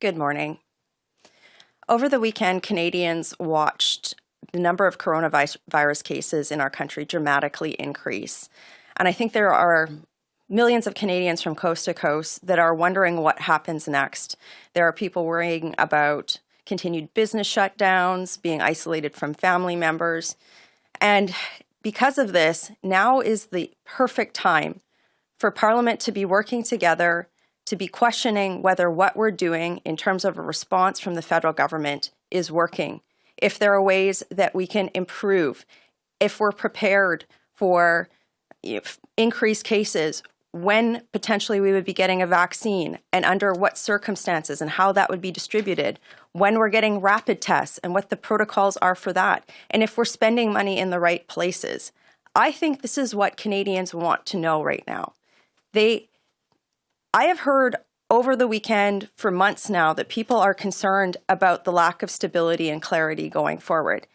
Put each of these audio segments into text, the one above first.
Good morning. Over the weekend, Canadians watched the number of coronavirus cases in our country dramatically increase. And I think there are millions of Canadians from coast to coast that are wondering what happens next. There are people worrying about continued business shutdowns, being isolated from family members. And because of this, now is the perfect time for Parliament to be working together, to be questioning whether what we're doing in terms of a response from the federal government is working, if there are ways that we can improve, if we're prepared for increased cases, when potentially we would be getting a vaccine and under what circumstances and how that would be distributed, when we're getting rapid tests and what the protocols are for that, and if we're spending money in the right places. I think this is what Canadians want to know right now. I have heard over the weekend for months now that people are concerned about the lack of stability and clarity going forward.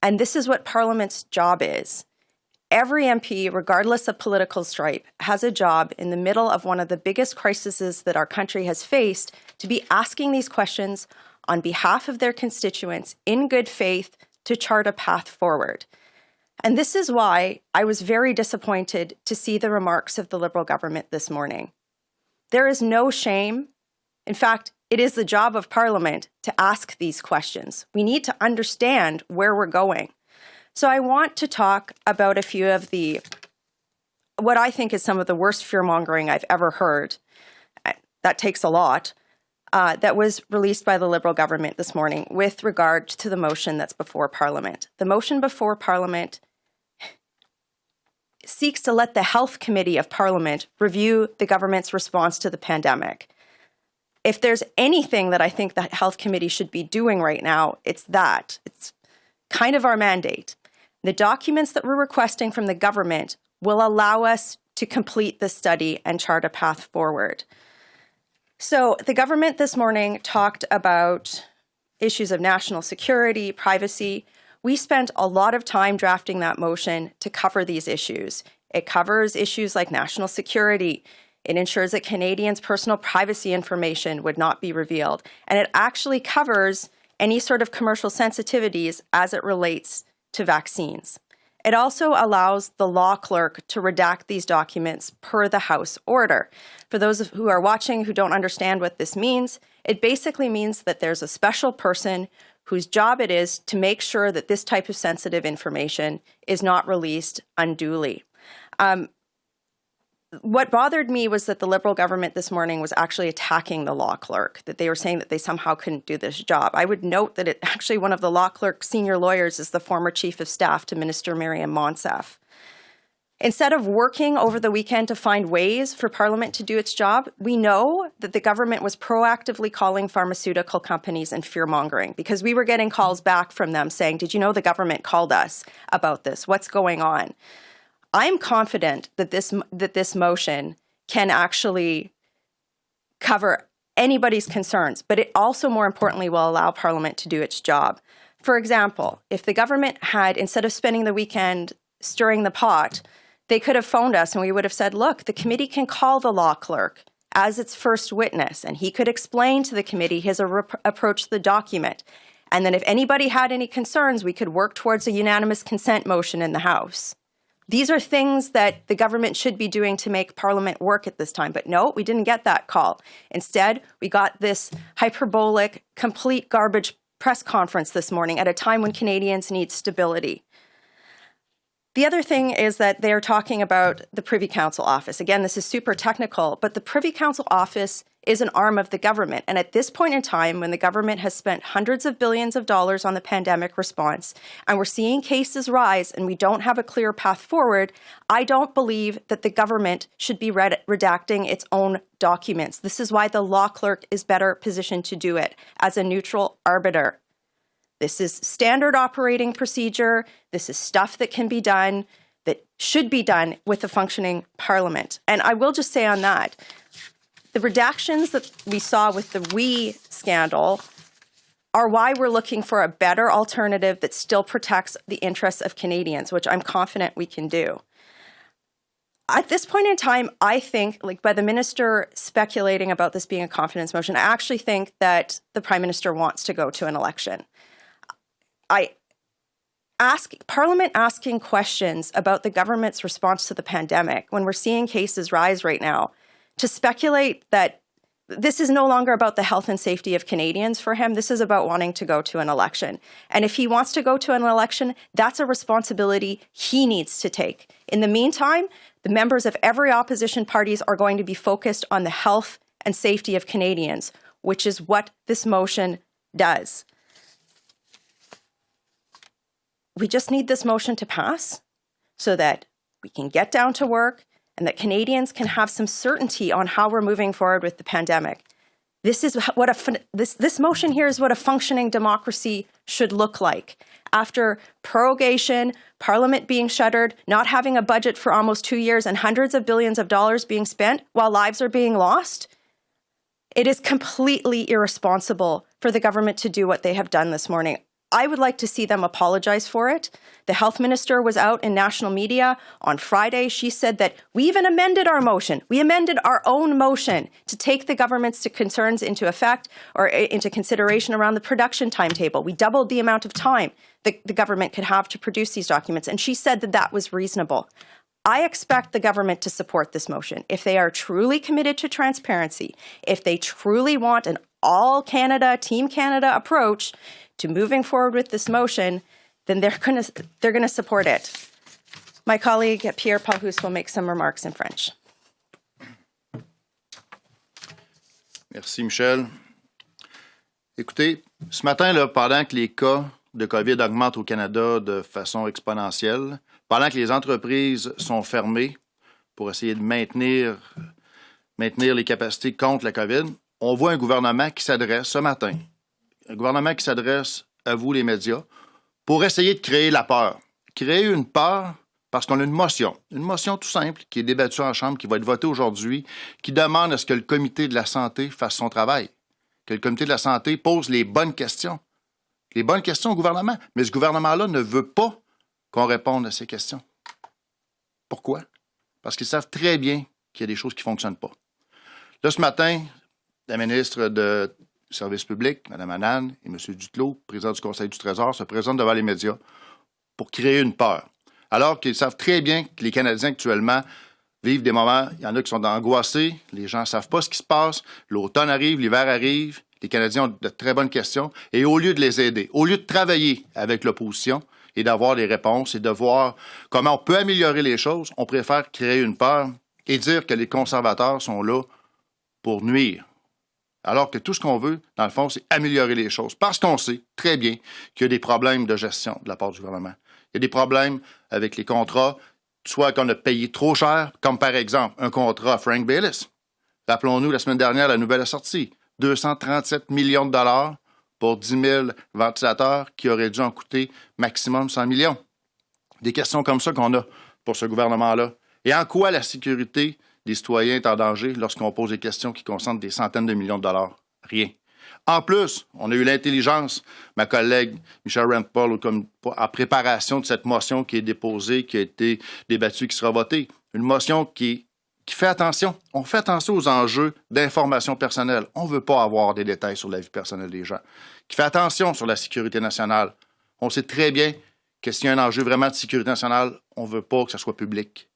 And this is what Parliament's job is. Every MP, regardless of political stripe, has a job in the middle of one of the biggest crises that our country has faced to be asking these questions on behalf of their constituents in good faith to chart a path forward. And this is why I was very disappointed to see the remarks of the Liberal government this morning. There is no shame. In fact, it is the job of Parliament to ask these questions. We need to understand where we're going. So I want to talk about a few of what I think is some of the worst fear-mongering I've ever heard. That takes a lot. That was released by the Liberal government this morning with regard to the motion that's before Parliament. The motion before Parliament seeks to let the Health Committee of Parliament review the government's response to the pandemic. If there's anything that I think the Health Committee should be doing right now, it's that. It's kind of our mandate. The documents that we're requesting from the government will allow us to complete the study and chart a path forward. So the government this morning talked about issues of national security, privacy. We spent a lot of time drafting that motion to cover these issues. It covers issues like national security. It ensures that Canadians' personal privacy information would not be revealed. And it actually covers any sort of commercial sensitivities as it relates to vaccines. It also allows the law clerk to redact these documents per the House order. For those who are watching who don't understand what this means, it basically means that there's a special person whose job it is to make sure that this type of sensitive information is not released unduly. What bothered me was that the Liberal government this morning was actually attacking the law clerk, that they were saying that they somehow couldn't do this job. I would note that actually one of the law clerk's senior lawyers is the former chief of staff to Minister Miriam Monsef. Instead of working over the weekend to find ways for Parliament to do its job, we know that the government was proactively calling pharmaceutical companies and fear-mongering because we were getting calls back from them saying, did you know the government called us about this? What's going on? I'm confident that this motion can actually cover anybody's concerns, but it also, more importantly, will allow Parliament to do its job. For example, if the government had, instead of spending the weekend stirring the pot, they could have phoned us and we would have said, look, the committee can call the law clerk as its first witness, and he could explain to the committee his approach to the document. And then if anybody had any concerns, we could work towards a unanimous consent motion in the House. These are things that the government should be doing to make Parliament work at this time. But no, we didn't get that call. Instead, we got this hyperbolic, complete garbage press conference this morning at a time when Canadians need stability. The other thing is that they're talking about the Privy Council office. Again, this is super technical, but the Privy Council office is an arm of the government. And at this point in time, when the government has spent hundreds of billions of dollars on the pandemic response, and we're seeing cases rise and we don't have a clear path forward, I don't believe that the government should be redacting its own documents. This is why the law clerk is better positioned to do it as a neutral arbiter. This is standard operating procedure. This is stuff that can be done, that should be done with a functioning Parliament. And I will just say on that, the redactions that we saw with the WE scandal are why we're looking for a better alternative that still protects the interests of Canadians, which I'm confident we can do. At this point in time, I think, like by the minister speculating about this being a confidence motion, I actually think that the Prime Minister wants to go to an election. Parliament asking questions about the government's response to the pandemic when we're seeing cases rise right now, to speculate that this is no longer about the health and safety of Canadians for him. This is about wanting to go to an election. And if he wants to go to an election, that's a responsibility he needs to take. In the meantime, the members of every opposition parties are going to be focused on the health and safety of Canadians, which is what this motion does. We just need this motion to pass so that we can get down to work and that Canadians can have some certainty on how we're moving forward with the pandemic. This is what this motion here is what a functioning democracy should look like. After prorogation, Parliament being shuttered, not having a budget for almost 2 years, and hundreds of billions of dollars being spent while lives are being lost, it is completely irresponsible for the government to do what they have done this morning. I would like to see them apologize for it. The health minister was out in national media on Friday. She said that we even amended our motion. We amended our own motion to take the government's concerns into effect or into consideration around the production timetable. We doubled the amount of time that the government could have to produce these documents. And she said that that was reasonable. I expect the government to support this motion. If they are truly committed to transparency, if they truly want an all Canada, Team Canada approach to moving forward with this motion, then they're going to support it. My colleague Pierre Palhus will make some remarks in French. Merci, Michel. Écoutez, ce matin, là, pendant que les cas de COVID augmentent au Canada de façon exponentielle, pendant que les entreprises sont fermées pour essayer de maintenir les capacités contre la COVID, on voit un gouvernement qui s'adresse ce matin, un gouvernement qui s'adresse à vous, les médias, pour essayer de créer la peur. Créer une peur parce qu'on a une motion tout simple qui est débattue en Chambre, qui va être votée aujourd'hui, qui demande à ce que le comité de la santé fasse son travail, que le comité de la santé pose les bonnes questions au gouvernement. Mais ce gouvernement-là ne veut pas qu'on réponde à ces questions. Pourquoi? Parce qu'ils savent très bien qu'il y a des choses qui ne fonctionnent pas. Là, ce matin, la ministre de Services publics, Mme Annan et M. Duclos, président du Conseil du Trésor, se présentent devant les médias pour créer une peur. Alors qu'ils savent très bien que les Canadiens actuellement vivent des moments, il y en a qui sont angoissés, les gens ne savent pas ce qui se passe, l'automne arrive, l'hiver arrive, les Canadiens ont de très bonnes questions, et au lieu de les aider, au lieu de travailler avec l'opposition et d'avoir des réponses et de voir comment on peut améliorer les choses, on préfère créer une peur et dire que les conservateurs sont là pour nuire. Alors que tout ce qu'on veut, dans le fond, c'est améliorer les choses. Parce qu'on sait très bien qu'il y a des problèmes de gestion de la part du gouvernement. Il y a des problèmes avec les contrats, soit qu'on a payé trop cher, comme par exemple un contrat à Frank Baylis. Rappelons-nous, la semaine dernière, la nouvelle est sortie. 237 millions de dollars pour 10 000 ventilateurs qui auraient dû en coûter maximum 100 millions. Des questions comme ça qu'on a pour ce gouvernement-là. Et en quoi la sécurité des citoyens est en danger lorsqu'on pose des questions qui concernent des centaines de millions de dollars? Rien. En plus, on a eu l'intelligence, ma collègue Michelle Rand Paul, en préparation de cette motion qui est déposée, qui a été débattue, qui sera votée. Une motion qui fait attention. On fait attention aux enjeux d'information personnelle. On ne veut pas avoir des détails sur la vie personnelle des gens. Qui fait attention sur la sécurité nationale. On sait très bien que s'il y a un enjeu vraiment de sécurité nationale, on ne veut pas que ça soit public.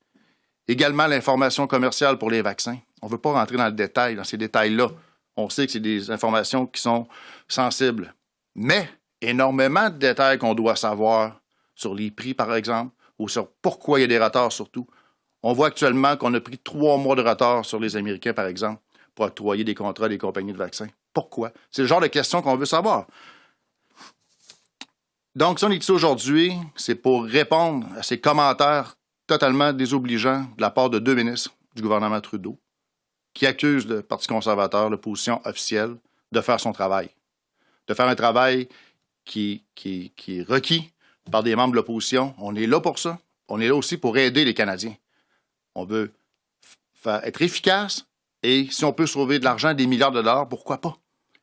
Également, l'information commerciale pour les vaccins. On ne veut pas rentrer dans le détail, dans ces détails-là. On sait que c'est des informations qui sont sensibles. Mais énormément de détails qu'on doit savoir sur les prix, par exemple, ou sur pourquoi il y a des retards surtout. On voit actuellement qu'on a pris 3 mois de retard sur les Américains, par exemple, pour octroyer des contrats à des compagnies de vaccins. Pourquoi? C'est le genre de questions qu'on veut savoir. Donc, si on est ici aujourd'hui, c'est pour répondre à ces commentaires totalement désobligeants de la part de 2 ministres du gouvernement Trudeau qui accusent le Parti conservateur, l'opposition officielle, de faire son travail. De faire un travail qui est requis par des membres de l'opposition. On est là pour ça. On est là aussi pour aider les Canadiens. On veut être efficace et si on peut sauver de l'argent, des milliards de dollars, pourquoi pas?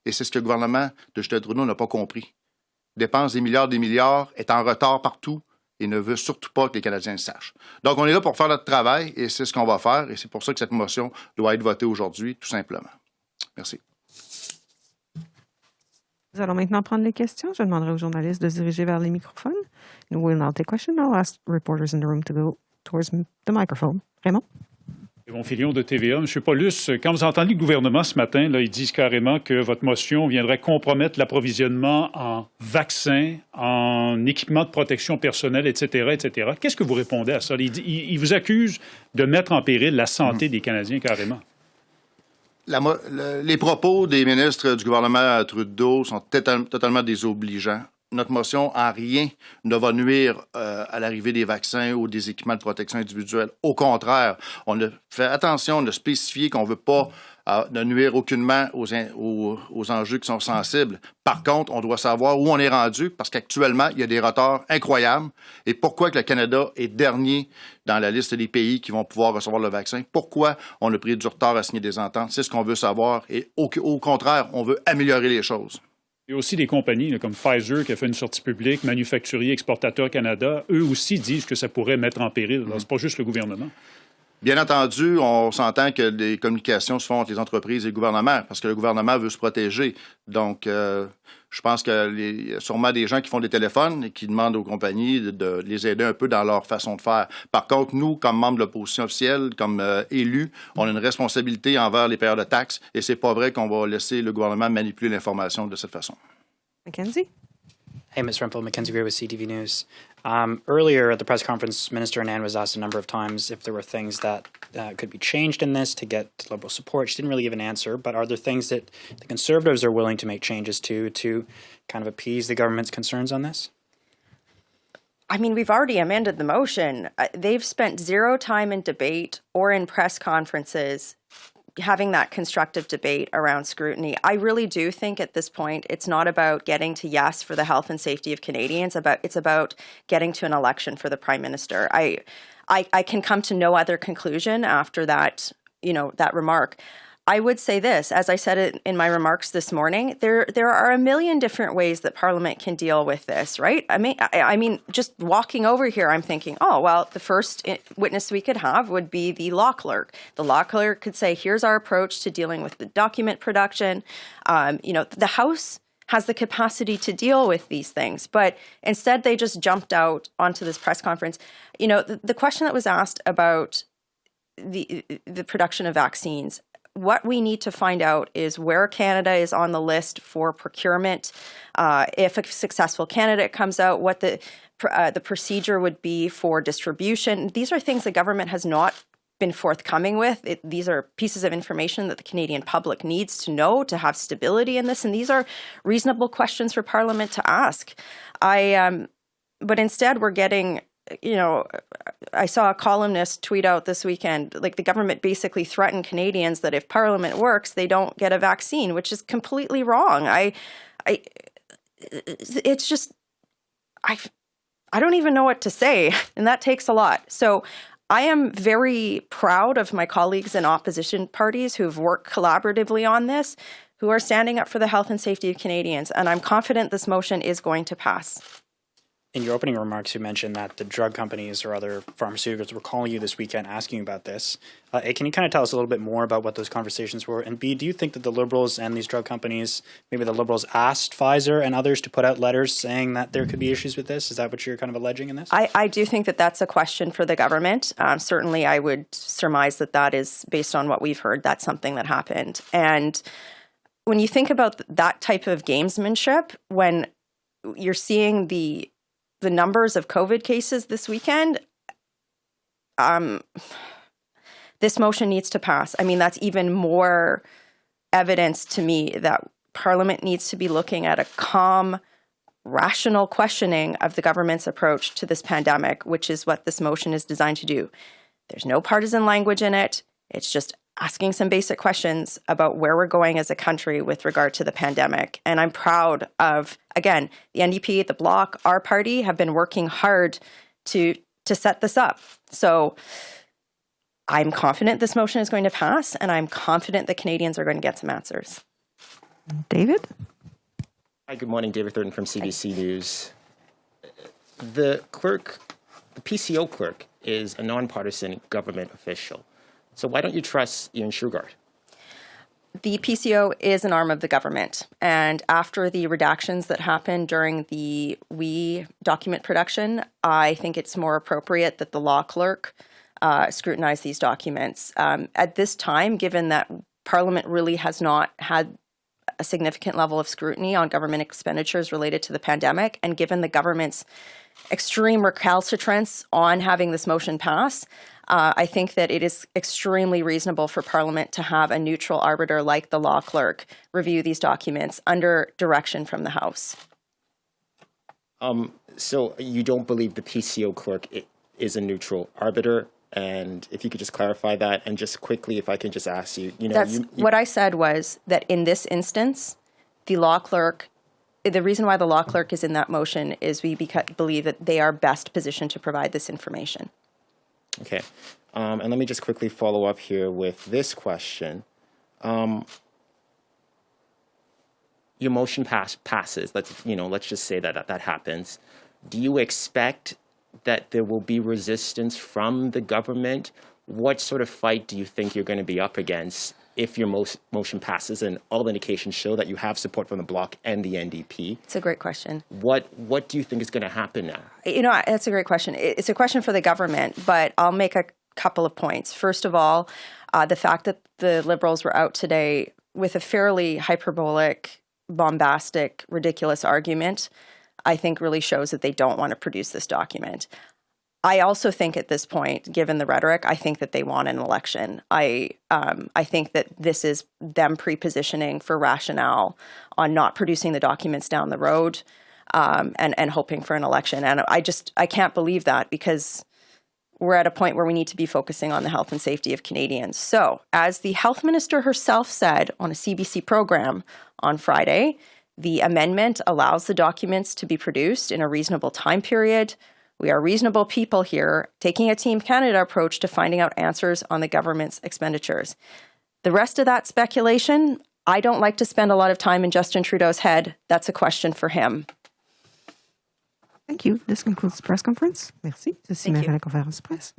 Et c'est ce que le gouvernement de Justin Trudeau n'a pas compris. Dépense des milliards, est en retard partout et ne veut surtout pas que les Canadiens le sachent. Donc, on est là pour faire notre travail et c'est ce qu'on va faire et c'est pour ça que cette motion doit être votée aujourd'hui, tout simplement. Merci. Nous allons maintenant prendre les questions. Je demanderai aux journalistes de se diriger vers les microphones. We will now take questions. I'll ask reporters in the room to go towards the microphone. Raymond? Raymond Filion de TVA. M. Paulus, quand vous entendez le gouvernement ce matin, là, ils disent carrément que votre motion viendrait compromettre l'approvisionnement en vaccins, en équipements de protection personnelle, etc., etc. Qu'est-ce que vous répondez à ça? Ils vous accusent de mettre en péril la santé des Canadiens carrément. Les propos des ministres du gouvernement Trudeau sont totalement désobligeants. Notre motion, en rien, ne va nuire à l'arrivée des vaccins ou des équipements de protection individuelle. Au contraire, on a fait attention, on a spécifié qu'on ne veut pas ne nuire aucunement aux enjeux qui sont sensibles. Par contre, on doit savoir où on est rendu parce qu'actuellement, il y a des retards incroyables. Et pourquoi que le Canada est dernier dans la liste des pays qui vont pouvoir recevoir le vaccin? Pourquoi on a pris du retard à signer des ententes? C'est ce qu'on veut savoir. Et au contraire, on veut améliorer les choses. Il y a aussi des compagnies là, comme Pfizer qui a fait une sortie publique, Manufacturier Exportateur Canada, eux aussi disent que ça pourrait mettre en péril. C'est pas juste le gouvernement. Bien entendu, on s'entend que des communications se font entre les entreprises et le gouvernement parce que le gouvernement veut se protéger. Donc, je pense qu'il y a sûrement des gens qui font des téléphones et qui demandent aux compagnies de les aider un peu dans leur façon de faire. Par contre, nous, comme membres de l'opposition officielle, comme élus, on a une responsabilité envers les payeurs de taxes et c'est pas vrai qu'on va laisser le gouvernement manipuler l'information de cette façon. Mackenzie? Hey, Ms. Rempel, Mackenzie Gray with CTV News. Earlier at the press conference, Minister Anand was asked a number of times if there were things that could be changed in this to get Liberal support. She didn't really give an answer, but are there things that the Conservatives are willing to make changes to kind of appease the government's concerns on this? I mean, we've already amended the motion. They've spent zero time in debate or in press conferences having that constructive debate around scrutiny. I really do think at this point it's not about getting to yes for the health and safety of Canadians. It's about getting to an election for the Prime Minister. I can come to no other conclusion after that, that remark. I would say this, as I said it in my remarks this morning, there are a million different ways that Parliament can deal with this, right? I mean, just walking over here, I'm thinking, oh, well, the first witness we could have would be the law clerk. The law clerk could say, here's our approach to dealing with the document production. The House has the capacity to deal with these things, but instead they just jumped out onto this press conference. The question that was asked about the production of vaccines, what we need to find out is where Canada is on the list for procurement. If a successful candidate comes out, what the procedure would be for distribution. These are things the government has not been forthcoming with. These are pieces of information that the Canadian public needs to know to have stability in this, and these are reasonable questions for Parliament to ask. But instead, we're getting. I saw a columnist tweet out this weekend, like the government basically threatened Canadians that if Parliament works, they don't get a vaccine, which is completely wrong. It's just, I don't even know what to say, and that takes a lot. So I am very proud of my colleagues in opposition parties who've worked collaboratively on this, who are standing up for the health and safety of Canadians, and I'm confident this motion is going to pass. In your opening remarks, you mentioned that the drug companies or other pharmaceuticals were calling you this weekend asking about this. A, can you kind of tell us a little bit more about what those conversations were? And B, do you think that the Liberals and these drug companies, maybe the Liberals asked Pfizer and others to put out letters saying that there could be issues with this? Is that what you're kind of alleging in this? I do think that that's a question for the government. Certainly, I would surmise that is, based on what we've heard, that's something that happened. And when you think about that type of gamesmanship, when you're seeing the numbers of COVID cases this weekend, this motion needs to pass. I mean, that's even more evidence to me that Parliament needs to be looking at a calm, rational questioning of the government's approach to this pandemic, which is what this motion is designed to do. There's no partisan language in it. It's just asking some basic questions about where we're going as a country with regard to the pandemic. And I'm proud of, again, the NDP, the Bloc, our party have been working hard to set this up. So I'm confident this motion is going to pass, and I'm confident that Canadians are going to get some answers. David? Hi, good morning. David Thurton from CBC News. The clerk the PCO clerk is a nonpartisan government official. So why don't you trust Ian Shugart? The PCO is an arm of the government. And after the redactions that happened during the WE document production, I think it's more appropriate that the law clerk scrutinize these documents. At this time, given that Parliament really has not had a significant level of scrutiny on government expenditures related to the pandemic, and given the government's extreme recalcitrance on having this motion pass, I think that it is extremely reasonable for Parliament to have a neutral arbiter like the law clerk review these documents under direction from the House. So you don't believe the PCO clerk is a neutral arbiter? And if you could just clarify that, and just quickly, if I can just ask you, What I said was that in this instance, the law clerk, the reason why the law clerk is in that motion is we believe that they are best positioned to provide this information. Okay. And let me just quickly follow up here with this question. Your motion passes. Let's just say that happens. Do you expect that there will be resistance from the government? What sort of fight do you think you're going to be up against if your motion passes and all indications show that you have support from the Bloc and the NDP? It's a great question. What do you think is going to happen now? That's a great question. It's a question for the government, but I'll make a couple of points. First of all, the fact that the Liberals were out today with a fairly hyperbolic, bombastic, ridiculous argument, I think really shows that they don't want to produce this document. I also think at this point, given the rhetoric, I think that they want an election. I think that this is them pre-positioning for rationale on not producing the documents down the road and hoping for an election. And I can't believe that, because we're at a point where we need to be focusing on the health and safety of Canadians. So, as the health minister herself said on a CBC program on Friday, the amendment allows the documents to be produced in a reasonable time period. We are reasonable people here, taking a Team Canada approach to finding out answers on the government's expenditures. The rest of that speculation, I don't like to spend a lot of time in Justin Trudeau's head. That's a question for him. Thank you. This concludes the press conference. Merci. Ceci met fin à la conférence de presse.